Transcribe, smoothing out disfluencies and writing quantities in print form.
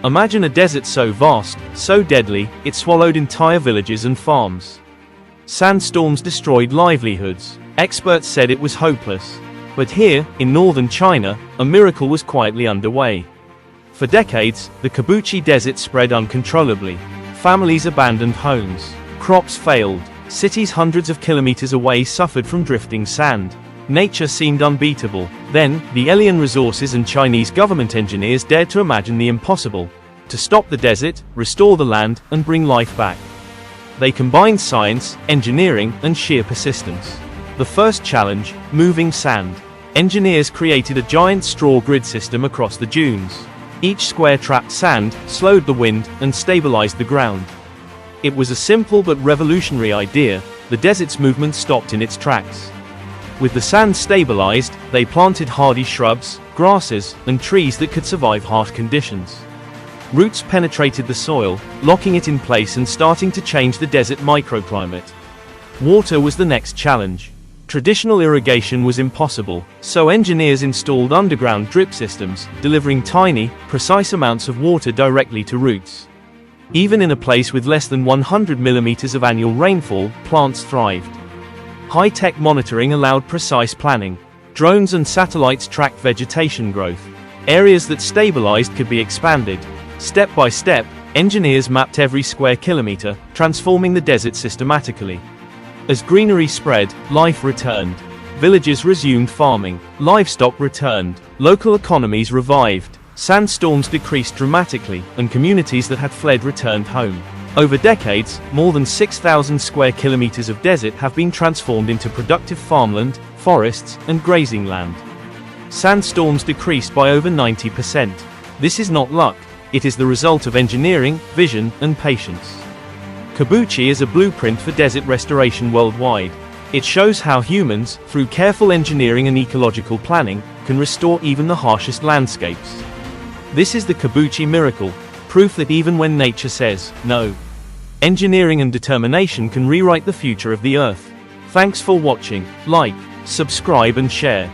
Imagine a desert so vast, so deadly, it swallowed entire villages and farms. Sandstorms destroyed livelihoods. Experts said it was hopeless. But here, in northern China, a miracle was quietly underway. For decades, the Kubuqi Desert spread uncontrollably. Families abandoned homes. Crops failed. Cities hundreds of kilometers away suffered from drifting sand. Nature seemed unbeatable. Then, the alien resources and Chinese government engineers dared to imagine the impossible. To stop the desert, restore the land, and bring life back. They combined science, engineering, and sheer persistence. The first challenge: moving sand. Engineers created a giant straw grid system across the dunes. Each square trapped sand, slowed the wind, and stabilized the ground. It was a simple but revolutionary idea. The desert's movement stopped in its tracks. With the sand stabilized, they planted hardy shrubs, grasses, and trees that could survive harsh conditions. Roots penetrated the soil, locking it in place and starting to change the desert microclimate. Water was the next challenge. Traditional irrigation was impossible, so engineers installed underground drip systems, delivering tiny, precise amounts of water directly to roots. Even in a place with less than 100 millimeters of annual rainfall, plants thrived. High-tech monitoring allowed precise planning. Drones and satellites tracked vegetation growth. Areas that stabilized could be expanded. Step by step, engineers mapped every square kilometer, transforming the desert systematically. As greenery spread, life returned. Villages resumed farming. Livestock returned. Local economies revived. Sandstorms decreased dramatically, and communities that had fled returned home. Over decades, more than 6,000 square kilometers of desert have been transformed into productive farmland, forests, and grazing land. Sandstorms decreased by over 90%. This is not luck. It is the result of engineering, vision, and patience. Kubuqi is a blueprint for desert restoration worldwide. It shows how humans, through careful engineering and ecological planning, can restore even the harshest landscapes. This is the Kubuqi miracle, proof that even when nature says no, engineering and determination can rewrite the future of the Earth. Thanks for watching. Like, subscribe and share.